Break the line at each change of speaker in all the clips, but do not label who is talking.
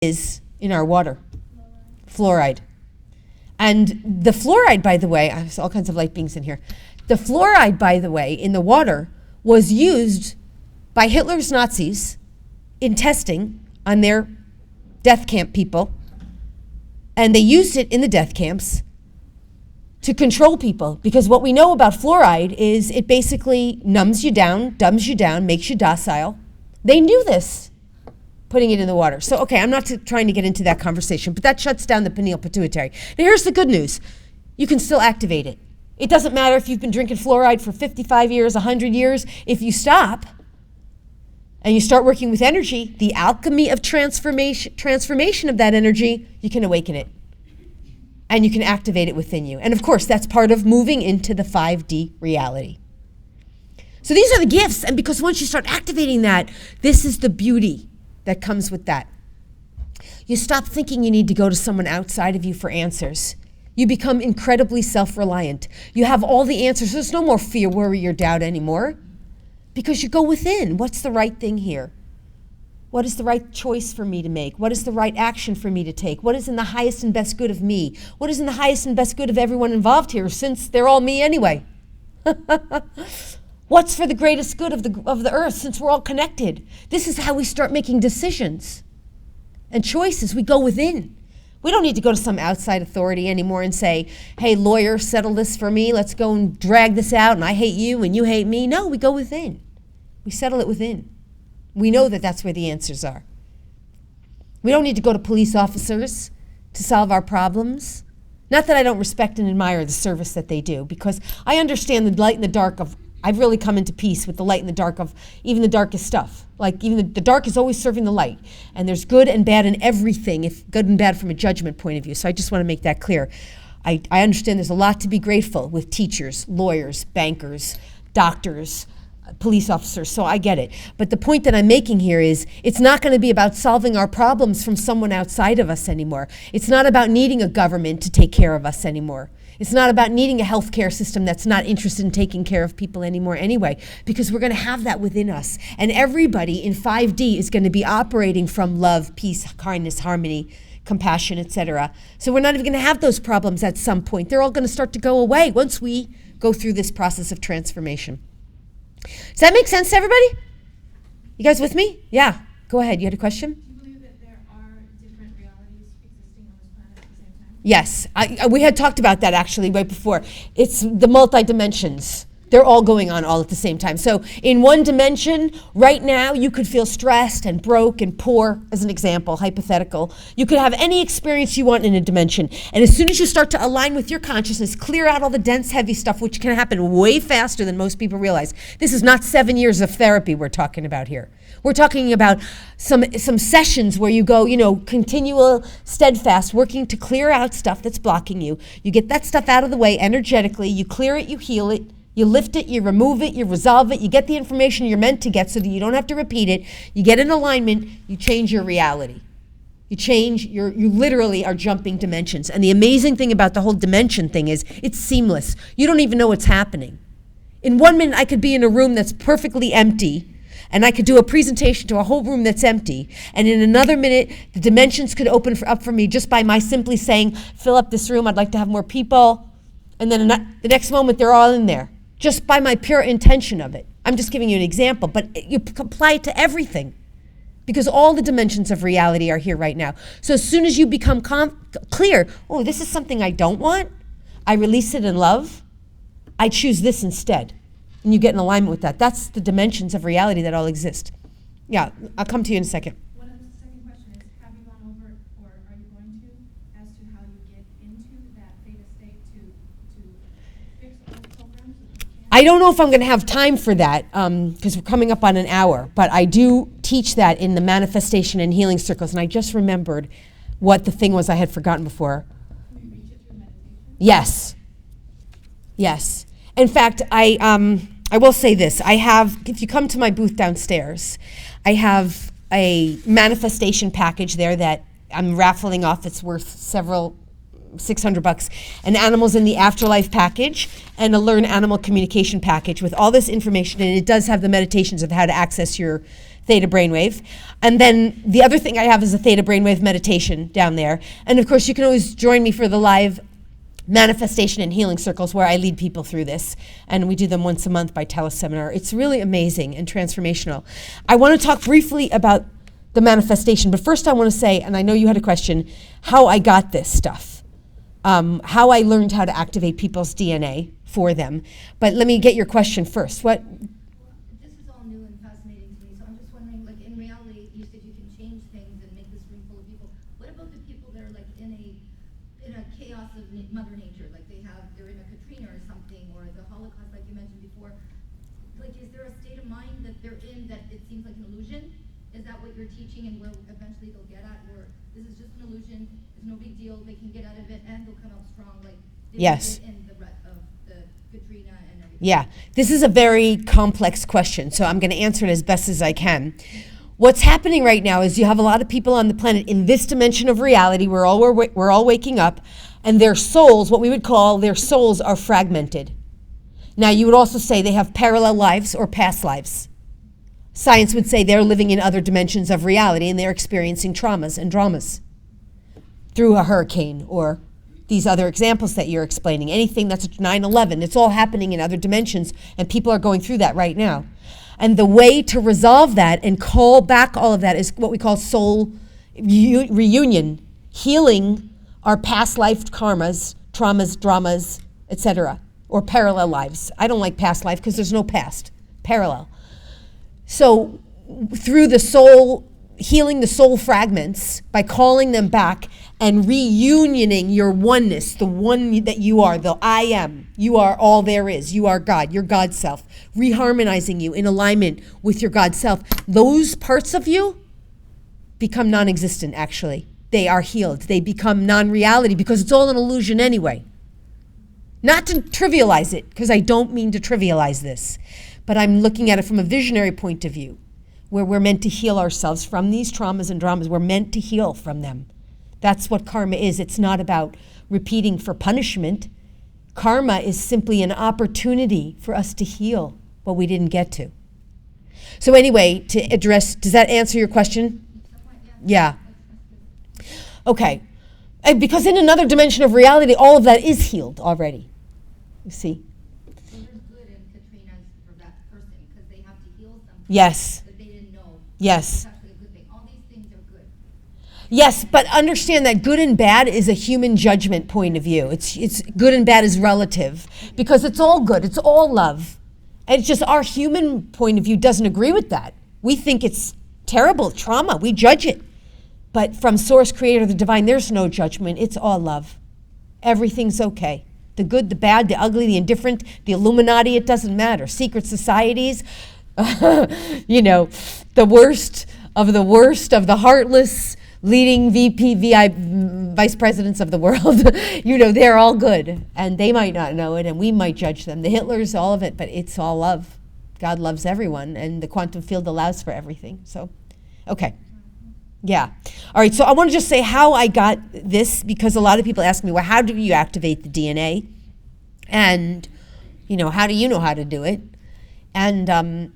is in our water? Fluoride. And the fluoride, by the way, there's all kinds of light beings in here. The fluoride, by the way, in the water was used by Hitler's Nazis in testing on their death camp people. And they used it in the death camps to control people, because what we know about fluoride is it basically numbs you down, dumbs you down, makes you docile. They knew this, putting it in the water. So, okay, I'm not trying to get into that conversation, but that shuts down the pineal pituitary. Now, here's the good news. You can still activate it. It doesn't matter if you've been drinking fluoride for 55 years, 100 years. If you stop and you start working with energy, the alchemy of transformation of that energy, you can awaken it. And you can activate it within you. And of course, that's part of moving into the 5D reality. So these are the gifts, and because once you start activating that, this is the beauty that comes with that. You stop thinking you need to go to someone outside of you for answers. You become incredibly self-reliant. You have all the answers. There's no more fear, worry, or doubt anymore, because you go within. What's the right thing here? What is the right choice for me to make? What is the right action for me to take? What is in the highest and best good of me? What is in the highest and best good of everyone involved here, since they're all me anyway? What's for the greatest good of the earth, since we're all connected? This is how we start making decisions and choices. We go within. We don't need to go to some outside authority anymore and say, hey, lawyer, settle this for me. Let's go and drag this out, and I hate you and you hate me. No, we go within. We settle it within. We know that that's where the answers are. We don't need to go to police officers to solve our problems. Not that I don't respect and admire the service that they do, because I understand the light and the dark of, I've really come into peace with the light and the dark of even the darkest stuff. Like even the dark is always serving the light. And there's good and bad in everything, if good and bad from a judgment point of view. So I just want to make that clear. I understand there's a lot to be grateful with teachers, lawyers, bankers, doctors, police officers, so I get it. But the point that I'm making here is it's not going to be about solving our problems from someone outside of us anymore. It's not about needing a government to take care of us anymore. It's not about needing a healthcare system that's not interested in taking care of people anymore anyway, because we're going to have that within us. And everybody in 5D is going to be operating from love, peace, kindness, harmony, compassion, etc. So we're not even going to have those problems at some point. They're all going to start to go away once we go through this process of transformation. Does that make sense to everybody? You guys with me? Yeah. Go ahead. You had a question?
Do you believe that there are different realities existing on this planet at the same time?
Yes. We had talked about that actually right before. It's the multi-dimensions. They're all going on all at the same time. So in one dimension, right now, you could feel stressed and broke and poor, as an example, hypothetical. You could have any experience you want in a dimension. And as soon as you start to align with your consciousness, clear out all the dense, heavy stuff, which can happen way faster than most people realize. This is not 7 years of therapy we're talking about here. We're talking about some sessions where you go, continual, steadfast, working to clear out stuff that's blocking you. You get that stuff out of the way energetically. You clear it, you heal it. You lift it, you remove it, you resolve it, you get the information you're meant to get so that you don't have to repeat it. You get in alignment, you change your reality. You literally are jumping dimensions. And the amazing thing about the whole dimension thing is it's seamless. You don't even know what's happening. In 1 minute, I could be in a room that's perfectly empty, and I could do a presentation to a whole room that's empty. And in another minute, the dimensions could open up for me just by my simply saying, fill up this room, I'd like to have more people. And then the next moment, they're all in there. Just by my pure intention of it. I'm just giving you an example, but you apply it to everything, because all the dimensions of reality are here right now. So as soon as you become clear, oh, this is something I don't want, I release it in love, I choose this instead. And you get in alignment with that. That's the dimensions of reality that all exist. Yeah, I'll come to you in a second.
The second question is, have you gone over, or are you going to, as to how you get into that theta state to fix all the programs?
I don't know if I'm going to have time for that because we're coming up on an hour, but I do teach that in the manifestation and healing circles, and I just remembered what the thing was I had forgotten before.
Can you reach it through meditation?
Yes. In fact, I will say this. If you come to my booth downstairs, I have a manifestation package there that I'm raffling off. It's worth $600, an Animals in the Afterlife package, and a Learn Animal Communication package with all this information, and it does have the meditations of how to access your theta brainwave. And then the other thing I have is a theta brainwave meditation down there. And of course, you can always join me for the live manifestation and healing circles where I lead people through this. And we do them once a month by teleseminar. It's really amazing and transformational. I want to talk briefly about the manifestation, but first I want to say, and I know you had a question, how I got this stuff. How I learned how to activate people's DNA for them. But let me get your question first. What?
This is all new and fascinating to me, so I'm just wondering, like, in reality, you said you can change things and make this room full of people. What about the people that are like in a chaos of Mother Nature, like they're in a Katrina or something, or the Holocaust, like you mentioned before? Like, is there a state of mind that they're in that it seems like an illusion? Is that what you're teaching, and will eventually they'll get at, or this is just an illusion? It's no big deal. They can get out of it, and they'll come out strong. Like,
Yes.
in the of the Katrina and everything.
Yeah, this is a very complex question, so I'm going to answer it as best as I can. What's happening right now is you have a lot of people on the planet in this dimension of reality. We're all waking up, and their souls, what we would call their souls, are fragmented. Now, you would also say they have parallel lives or past lives. Science would say they're living in other dimensions of reality, and they're experiencing traumas and dramas through a hurricane or these other examples that you're explaining. Anything that's 9/11, it's all happening in other dimensions, and people are going through that right now. And the way to resolve that and call back all of that is what we call soul reunion, healing our past life karmas, traumas, dramas, etc., or parallel lives. I don't like past life because there's no past, parallel. So through the soul, healing the soul fragments by calling them back and reunioning your oneness, the one that you are, the I am. You are all there is. You are God, your God self. Reharmonizing you in alignment with your God self. Those parts of you become non-existent, actually. They are healed. They become non-reality because it's all an illusion anyway. Not to trivialize it, because I don't mean to trivialize this, but I'm looking at it from a visionary point of view, where we're meant to heal ourselves from these traumas and dramas. We're meant to heal from them. That's what karma is. It's not about repeating for punishment. Karma is simply an opportunity for us to heal what we didn't get to. So anyway, to address, does that answer your question? Yeah. Okay. And because in another dimension of reality, all of that is healed already. You see?
So there's good in Katrina's for that person because they have to heal something
Yes.
that they didn't know.
Yes.
It's actually a good thing. All these things are good.
Yes, but understand that good and bad is a human judgment point of view. It's good and bad is relative because it's all good. It's all love. And it's just our human point of view doesn't agree with that. We think it's terrible trauma. We judge it. But from Source, Creator, the Divine, there's no judgment. It's all love. Everything's okay. The good, the bad, the ugly, the indifferent, the Illuminati, it doesn't matter. Secret societies, the worst of the heartless, leading vice presidents of the world, they're all good. And they might not know it, and we might judge them. The Hitlers, all of it, but it's all love. God loves everyone, and the quantum field allows for everything. So, okay. Yeah. All right, so I want to just say how I got this, because a lot of people ask me, well, how do you activate the DNA? And, how do you know how to do it? And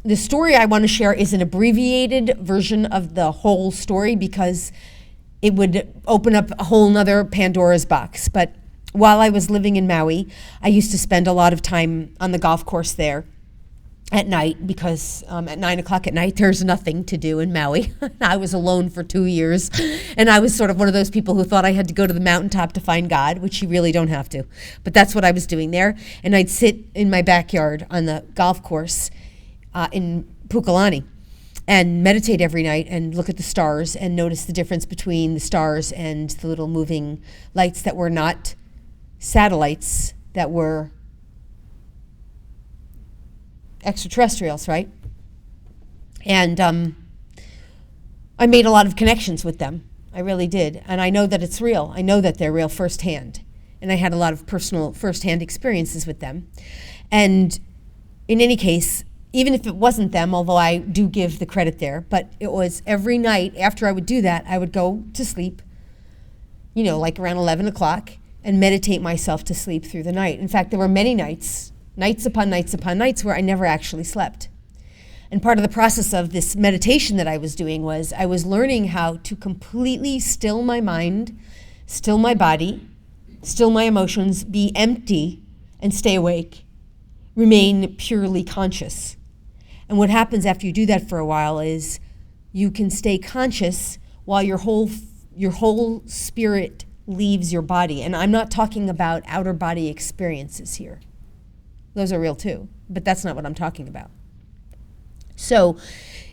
the story I want to share is an abbreviated version of the whole story because it would open up a whole nother Pandora's box. But while I was living in Maui, I used to spend a lot of time on the golf course there at night because at 9 o'clock at night, there's nothing to do in Maui. I was alone for 2 years, and I was sort of one of those people who thought I had to go to the mountaintop to find God, which you really don't have to. But that's what I was doing there, and I'd sit in my backyard on the golf course in Pukalani and meditate every night and look at the stars and notice the difference between the stars and the little moving lights that were not satellites, that were extraterrestrials, right? And I made a lot of connections with them. I really did. And I know that it's real. I know that they're real firsthand. And I had a lot of personal firsthand experiences with them. And in any case, even if it wasn't them, although I do give the credit there, but it was every night after I would do that, I would go to sleep, like around 11 o'clock, and meditate myself to sleep through the night. In fact, there were many nights upon nights upon nights where I never actually slept. And part of the process of this meditation that I was doing was I was learning how to completely still my mind, still my body, still my emotions, be empty, and stay awake. Remain purely conscious. And what happens after you do that for a while is you can stay conscious while your whole spirit leaves your body. And I'm not talking about outer body experiences here. Those are real too, but that's not what I'm talking about. So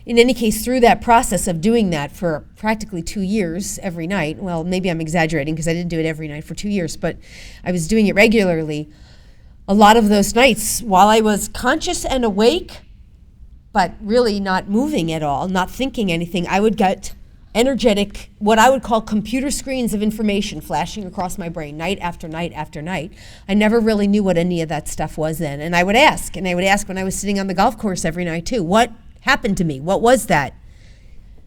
in any case, through that process of doing that for practically 2 years every night, well, maybe I'm exaggerating because I didn't do it every night for 2 years, but I was doing it regularly. A lot of those nights, while I was conscious and awake, but really not moving at all, not thinking anything, I would get energetic, what I would call computer screens of information flashing across my brain night after night after night. I never really knew what any of that stuff was then. And I would ask when I was sitting on the golf course every night too, what happened to me? What was that?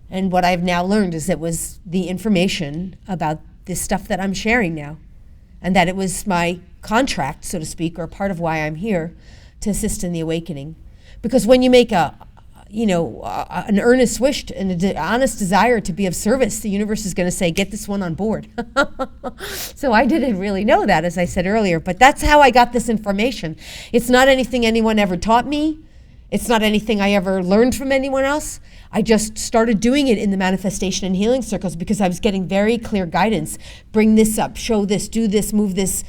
And what I've now learned is it was the information about this stuff that I'm sharing now. And that it was my contract, so to speak, or part of why I'm here to assist in the awakening. Because when you make an earnest wish and an honest desire to be of service, the universe is going to say, get this one on board. So I didn't really know that, as I said earlier, but that's how I got this information. It's not anything anyone ever taught me. It's not anything I ever learned from anyone else. I just started doing it in the manifestation and healing circles because I was getting very clear guidance. Bring this up, show this, do this, move this,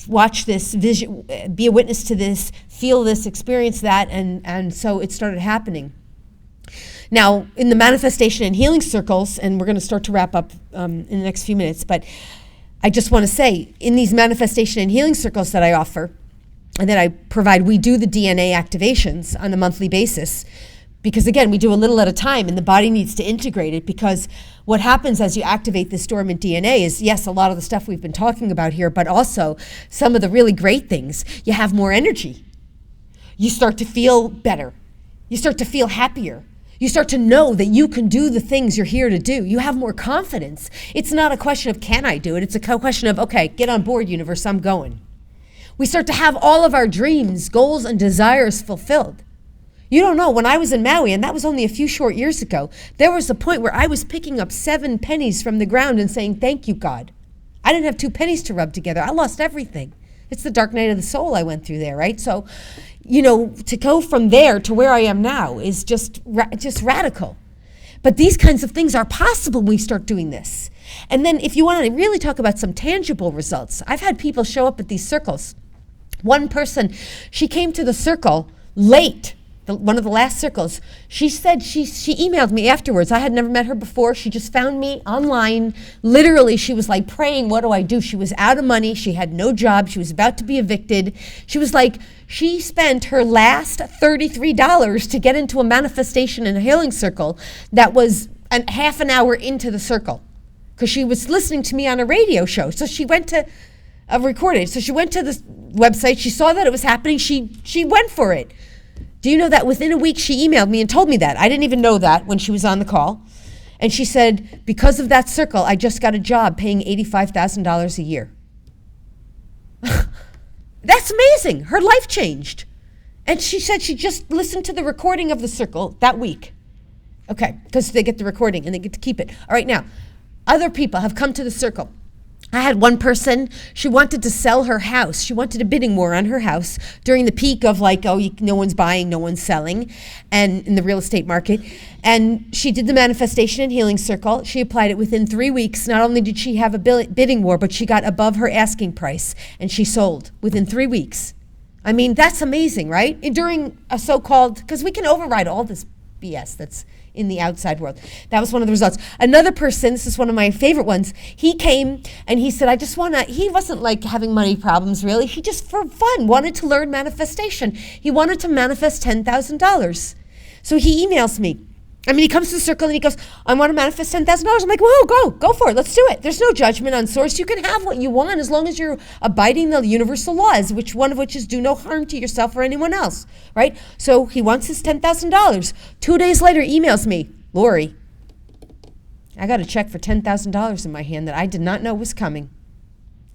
watch this, vision, be a witness to this, feel this, experience that, and so it started happening. Now, in the manifestation and healing circles, and we're going to start to wrap up in the next few minutes, but I just want to say, in these manifestation and healing circles that I offer, and that I provide, we do the DNA activations on a monthly basis. Because again, we do a little at a time and the body needs to integrate it, because what happens as you activate this dormant DNA is, yes, a lot of the stuff we've been talking about here, but also some of the really great things. You have more energy. You start to feel better. You start to feel happier. You start to know that you can do the things you're here to do. You have more confidence. It's not a question of can I do it? It's a question of, okay, get on board, universe, I'm going. We start to have all of our dreams, goals, and desires fulfilled. You don't know, when I was in Maui, and that was only a few short years ago, there was a point where I was picking up 7 pennies from the ground and saying, thank you, God. I didn't have 2 pennies to rub together. I lost everything. It's the dark night of the soul I went through there, right? So, to go from there to where I am now is just radical. But these kinds of things are possible when we start doing this. And then if you want to really talk about some tangible results, I've had people show up at these circles. One person, she came to the circle late, one of the last circles. She said she emailed me afterwards. I had never met her before. She just found me online. Literally, she was like praying, what do I do? She was out of money. She had no job. She was about to be evicted. She was like, she spent her last $33 to get into a manifestation and a healing circle that was half an hour into the circle, because she was listening to me on a radio show. So she went to recorded. So she went to the website. She saw that it was happening. She went for it. Do you know that within a week she emailed me and told me that? I didn't even know that when she was on the call. And she said, because of that circle, I just got a job paying $85,000 a year. That's amazing. Her life changed. And she said she just listened to the recording of the circle that week. Okay, because they get the recording and they get to keep it. All right, now, other people have come to the circle. I had one person, she wanted to sell her house. She wanted a bidding war on her house during the peak of no one's buying, no one's selling, and in the real estate market. And she did the manifestation and healing circle. She applied it within 3 weeks. Not only did she have a bidding war, but she got above her asking price, and she sold within 3 weeks. I mean, that's amazing, right? During a so-called, because we can override all this BS that's in the outside world. That was one of the results. Another person, this is one of my favorite ones, he came and he said, he wasn't like having money problems really, he just for fun wanted to learn manifestation. He wanted to manifest $10,000. So he emails me. He comes to the circle and he goes, I want to manifest $10,000. I'm like, whoa, go for it. Let's do it. There's no judgment on source. You can have what you want as long as you're abiding the universal laws, one of which is do no harm to yourself or anyone else, right? So he wants his $10,000. 2 days later, emails me, Lori, I got a check for $10,000 in my hand that I did not know was coming.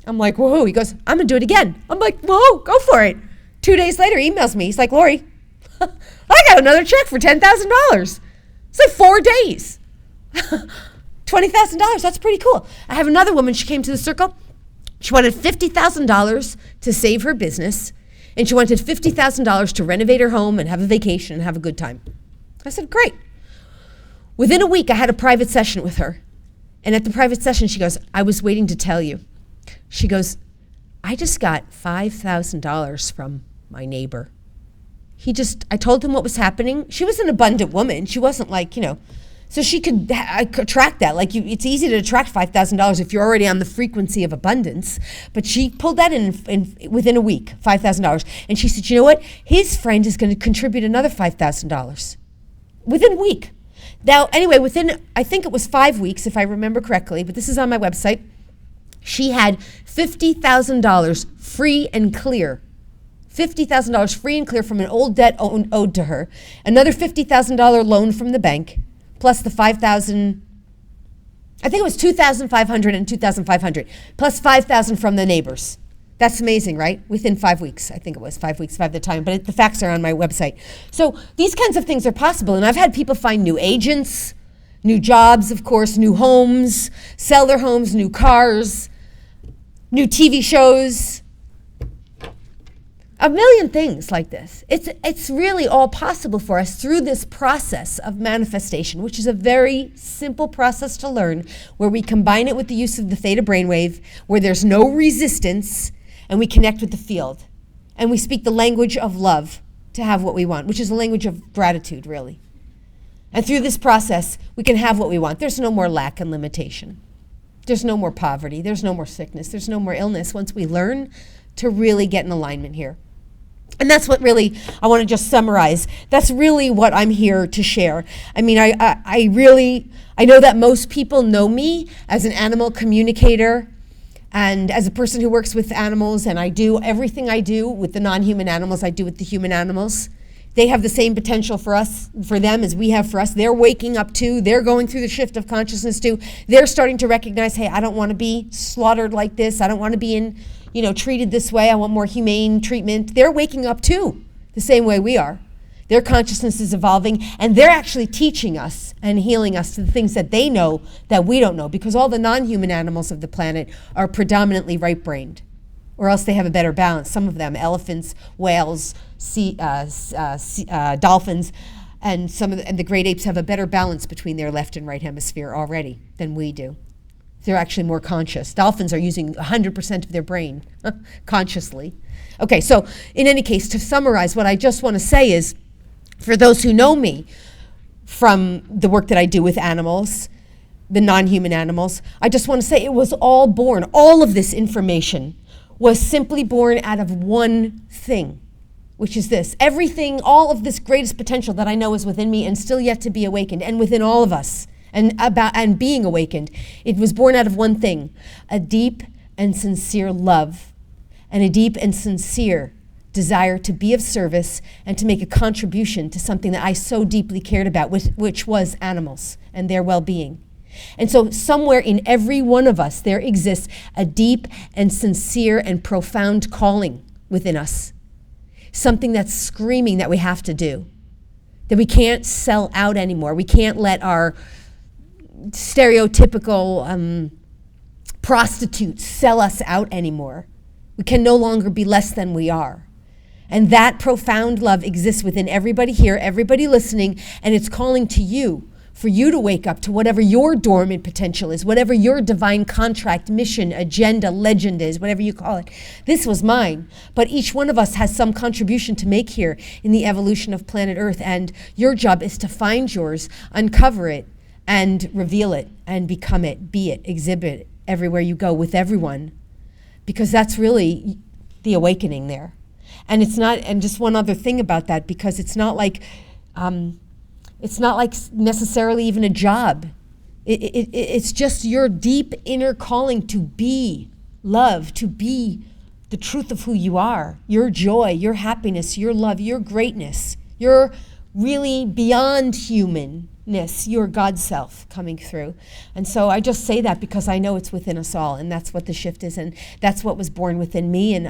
I'm like, whoa. He goes, I'm going to do it again. I'm like, whoa, go for it. 2 days later, emails me. He's like, Lori, I got another check for $10,000. It's like 4 days. $20,000, that's pretty cool. I have another woman, she came to the circle. She wanted $50,000 to save her business, and she wanted $50,000 to renovate her home and have a vacation and have a good time. I said, great. Within a week, I had a private session with her. And at the private session, she goes, I was waiting to tell you. She goes, I just got $5,000 from my neighbor. I told him what was happening. She was an abundant woman. She wasn't like, so she could attract that. Like it's easy to attract $5,000 if you're already on the frequency of abundance. But she pulled that in within a week, $5,000. And she said, you know what? His friend is going to contribute another $5,000 within a week. Now, anyway, I think it was 5 weeks, if I remember correctly, but this is on my website. She had $50,000 free and clear. $50,000 free and clear from an old debt owed to her. Another $50,000 loan from the bank, plus the $5,000. I think it was $2,500 and $2,500, plus $5,000 from the neighbors. That's amazing, right? Within 5 weeks. I think it was 5 weeks, 5 at the time, but the facts are on my website. So these kinds of things are possible, and I've had people find new agents, new jobs, of course, new homes, sell their homes, new cars, new TV shows, a million things like this. It's really all possible for us through this process of manifestation, which is a very simple process to learn, where we combine it with the use of the theta brainwave, where there's no resistance, and we connect with the field. And we speak the language of love to have what we want, which is the language of gratitude, really. And through this process, we can have what we want. There's no more lack and limitation. There's no more poverty. There's no more sickness. There's no more illness once we learn to really get in alignment here. And that's what really, I want to just summarize. That's really what I'm here to share. I mean, I know that most people know me as an animal communicator and as a person who works with animals, and I do everything I do with the non-human animals, I do with the human animals. They have the same potential for them as we have for us. They're waking up too. They're going through the shift of consciousness too. They're starting to recognize, hey, I don't want to be slaughtered like this. I don't want to be treated this way. I want more humane treatment. They're waking up too, the same way we are. Their consciousness is evolving, and they're actually teaching us and healing us to the things that they know that we don't know, because all the non-human animals of the planet are predominantly right-brained, or else they have a better balance. Some of them, elephants, whales, dolphins, and the great apes have a better balance between their left and right hemisphere already than we do. They're actually more conscious. Dolphins are using 100% of their brain consciously. Okay, so in any case, to summarize, what I just want to say is, for those who know me from the work that I do with animals, the non-human animals, I just want to say it was all born, all of this information was simply born out of one thing, which is this. Everything, all of this greatest potential that I know is within me and still yet to be awakened, and within all of us, and being awakened, it was born out of one thing: a deep and sincere love, and a deep and sincere desire to be of service and to make a contribution to something that I so deeply cared about, which was animals and their well-being. And so somewhere in every one of us, there exists a deep and sincere and profound calling within us. Something that's screaming that we have to do, that we can't sell out anymore. We can't let our stereotypical prostitutes sell us out anymore. We can no longer be less than we are. And that profound love exists within everybody here, everybody listening, and it's calling to you, for you to wake up to whatever your dormant potential is, whatever your divine contract, mission, agenda, legend is, whatever you call it. This was mine, but each one of us has some contribution to make here in the evolution of planet Earth, and your job is to find yours, uncover it, and reveal it, and become it, be it, exhibit it everywhere you go with everyone, because that's really the awakening there. And it's not, and just one other thing about that, because it's not like necessarily even a job. It's just your deep inner calling to be love, to be the truth of who you are, your joy, your happiness, your love, your greatness, your really beyond humanness, your God self coming through. And so I just say that because I know it's within us all, and that's what the shift is, and that's what was born within me, and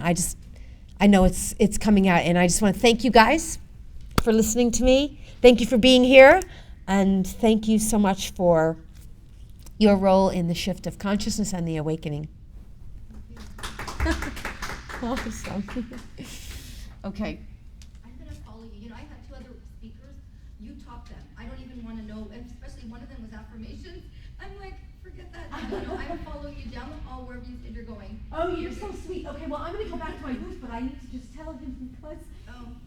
I know it's coming out, and I just want to thank you guys for listening to me. Thank you for being here. And thank you so much for your role in the shift of consciousness and the awakening. Awesome. Okay.
I'm gonna follow you. You know, I had two other speakers. You taught them. I don't even want to know, and especially one of them was affirmations. I'm like, forget that. You know, I'm following you down the hall wherever you said you're going.
Oh, you're so sweet. Okay, well, I'm going to go back to my booth, but I need to just tell him because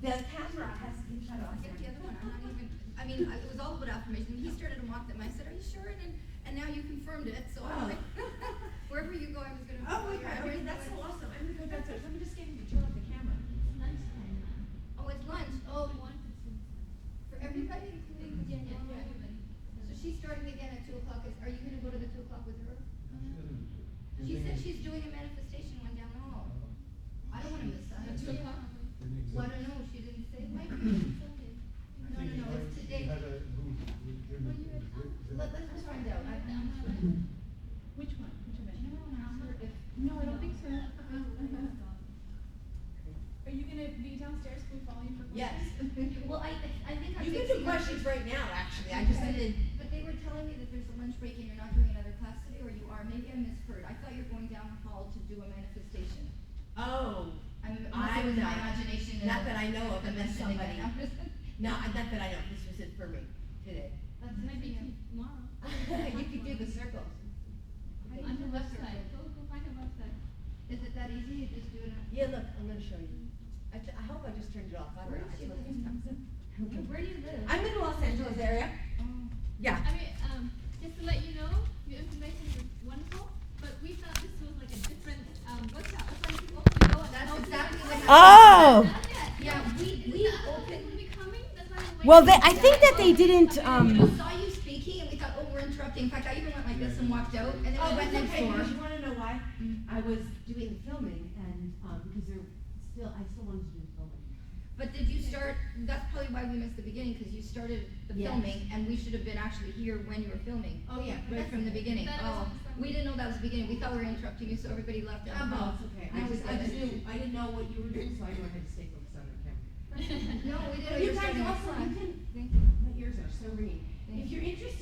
the camera has been shut off.
Get the other one. I'm not even. I mean, it was all about affirmation. He started to mock them. I said, "Are you sure?" And now you confirmed it. So I'm like, wherever you go, I was gonna.
Oh my God! Okay, that's so awesome. I'm going to go downstairs. Let me just get him to turn off the camera.
Oh, it's lunch. Oh, for everybody, including everybody. So she's starting again at 2:00. Are you gonna go to the 2:00 with her? She said she's doing a manifestation one down the hall. I don't want to miss that. At 2:00? Well, I don't know. She didn't say. No, it's today. Let's just find out.
Which one? Which event? No, I don't think so. Are you gonna be downstairs? Can we follow you for questions?
Yes.
Well, I think I
You can do questions right now, actually. I just did.
But they were telling me that there's a lunch break and you're not doing another class today, or you are. Maybe I misheard. I thought you were going down the hall to do a manifestation.
Oh.
Unless it was my imagination.
Not that I know of,
and
unless somebody.
No,
Not that I know. This was it for me today.
That's
Maybe tomorrow.
You could do the circles.
On the website. Go find the website.
Is it that easy? You just do it.
Yeah, look, I'm going to show you. I hope I just turned it off. I don't know.
Where do you live?
I'm in the Los Angeles area. Yeah.
I mean, just to let you know, your information is wonderful, but we thought this was like a different workshop. That's why people only go and
That's
help
exactly
you.
what
Oh.
Yeah, we opened.
Will be coming. That's why we're
Well,
waiting.
I think that they didn't.
We saw you speaking and we thought, oh, we're interrupting. In fact, I even went like this and walked out, and then we went next door.
Because you want to know why? I was doing the filming, and because I still wanted to do the filming.
But did you start? That's probably why we missed the beginning, because you started the
Yes.
filming, and we should have been actually here when you were filming.
Oh yeah,
Right from the beginning.
That
Oh,
was awesome.
we didn't know that was the beginning. We thought we were interrupting you, so everybody left.
Oh, no, it's okay.
Now we
I
get
just
it.
knew I didn't know what you were doing, so I knew I had to stay focused on the camera.
No, we didn't know
You
you were
guys
starting a
also,
class.
my ears are so ringing. If you're interested